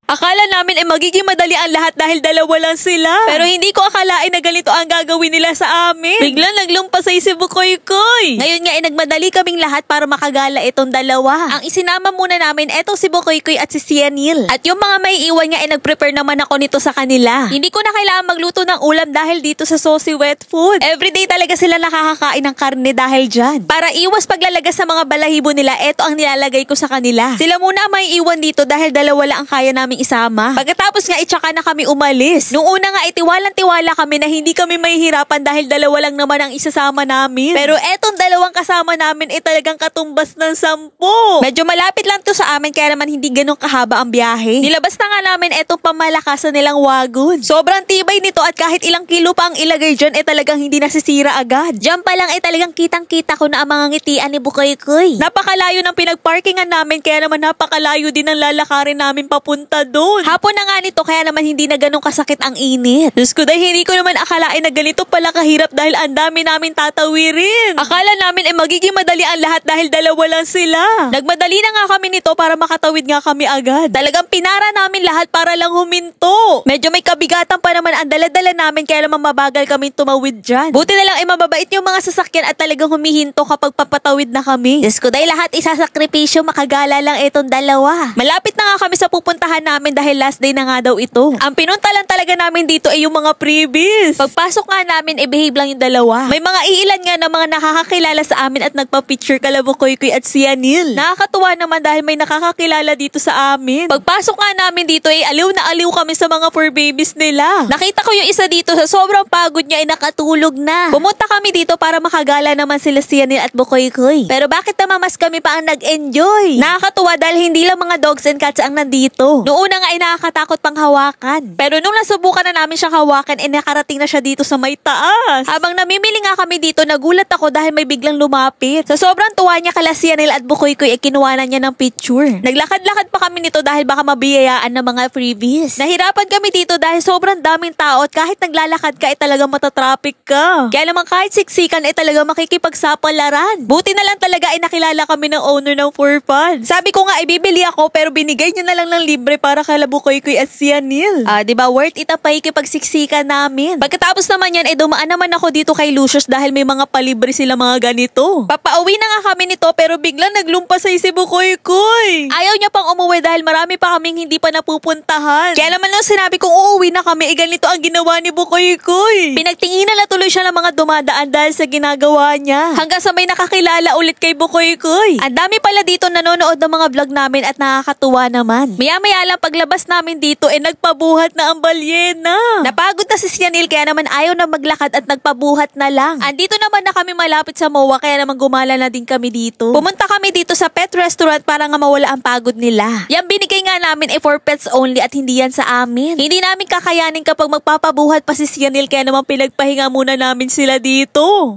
Akala namin magiging madali ang lahat dahil dalawa lang sila. Pero hindi ko akalain na ganito ang gagawin nila sa amin. Biglang naglumpasay si Bukoy-koy. Ngayon nga nagmadali kaming lahat para makagala itong dalawa. Ang isinama muna namin etong si Bukoy-koy at si Sianil. At yung mga may iwan nga nagprepare naman ako nito sa kanila. Hindi ko na kailangan magluto ng ulam dahil dito sa Saucy Wet Food. Everyday talaga sila nakakakain ng karne dahil dyan. Para iwas paglalagas sa mga balahibo nila, eto ang nilalagay ko sa kanila. Sila muna ang may iwan dito dahil dalawa lang ang kaya naming isama. Pagkatapos nga itsaka na kami umalis. Nung una nga itiwalang-tiwala kami na hindi kami mahihirapan dahil dalawa lang naman ang isasama namin. Pero etong dalawang kasama namin talagang katumbas ng 10. Medyo malapit lang to sa amin kaya naman hindi ganun kahaba ang biyahe. Nilabas na nga namin etong pamalakasan nilang wagon. Sobrang tibay nito at kahit ilang kilo pa ang ilagay dyan talagang hindi nasisira agad. Diyan pa lang talagang kitang-kita ko na ang mga ngitian ni Bukoy-koy. Napakalayo ng pinagparkingan namin kaya naman napakalayo din ang lalakarin namin papunta doon. Hapon na nga nito kaya naman hindi na ganun kasakit ang init. Diyos ko dahil hindi ko naman akalain na ganito pala kahirap dahil ang dami namin tatawirin. Akala namin magiging madali ang lahat dahil dalawa lang sila. Nagmadali na nga kami nito para makatawid nga kami agad. Talagang pinara namin lahat para lang huminto. Medyo may kabigatan pa naman ang daladala namin kaya naman mabagal kami tumawid dyan. Buti na lang mababait yung mga sasakyan at talagang humihinto kapag papatawid na kami. Diyos ko dahil lahat isasakripisyo makagala lang itong dalawa. Malapit na nga kami sa pupuntahan namin dahil last day na nga daw ito. Ang pinunta lang talaga namin dito ay yung mga freebies. Pagpasok nga namin behave lang yung dalawa. May mga iilan nga na mga nakakakilala sa amin at nagpa-picture kala Bukoy-koy at Sianil. Nakakatuwa naman dahil may nakakakilala dito sa amin. Pagpasok nga namin dito aliw na aliw kami sa mga fur babies nila. Nakita ko yung isa dito sa sobrang pagod niya nakatulog na. Pumunta kami dito para makagala naman sila Sianil at Bukoy-koy. Pero bakit naman mas kami pa ang nag-enjoy? Nakakatuwa dahil hindi lang mga dogs and cats ang nandito. Noong una nga nakakatakot pang hawakan. Pero nung nasubukan na namin siyang hawakan nakarating na siya dito sa may taas. Habang namimili nga kami dito nagulat ako dahil may biglang lumapit. Sa sobrang tuwa niya kala Sianil at Bukoy-koy kinuwanan niya ng picture. Naglakad-lakad pa kami nito dahil baka mabiyayaan ng mga freebies. Nahirapan kami dito dahil sobrang daming tao at kahit naglalakad ka talagang matatraffic ka. Kaya naman kahit siksikan talagang makikipagsapalaran. Buti na lang talaga nakilala kami ng owner ng Fur Fun. Sabi ko nga bibili ako pero binigay niya na lang ng libre para kala Bukoy-koy at Sianil. Diba worth it ang pakikipagsiksikan namin. Pagkatapos naman yan dumaan naman ako dito kay Lucius dahil may mga palibre sila mga ganito. Papauwi na nga kami nito pero biglang naglumpasay si Bukoy-koy. Ayaw niya pang umuwi dahil marami pa kaming hindi pa napupuntahan. Kaya naman nung sinabi kong uuwi na kami ganito ang ginawa ni Bukoy-koy. Pinagtinginan na tuloy siya ng mga dumadaan dahil sa ginagawa niya. Hanggang sa may nakakilala ulit kay Bukoy-koy. Ang dami pala dito nanonood ng mga vlog namin at nakakatuwa naman. Maya-maya lang paglabas namin dito nagpabuhat na ang balyena. Napagod na si Sianil kaya naman ayaw na maglakad at nagpabuhat na lang. Andito naman na kami malapit sa MOA kaya naman gumala na din kami dito. Pumunta kami dito sa pet restaurant para nga mawala ang pagod nila. Yang binigay nga namin for pets only at hindi yan sa amin. Hindi namin kakayanin kapag magpapabuhat pa si Sianil kaya naman pinagpahinga muna namin sila dito.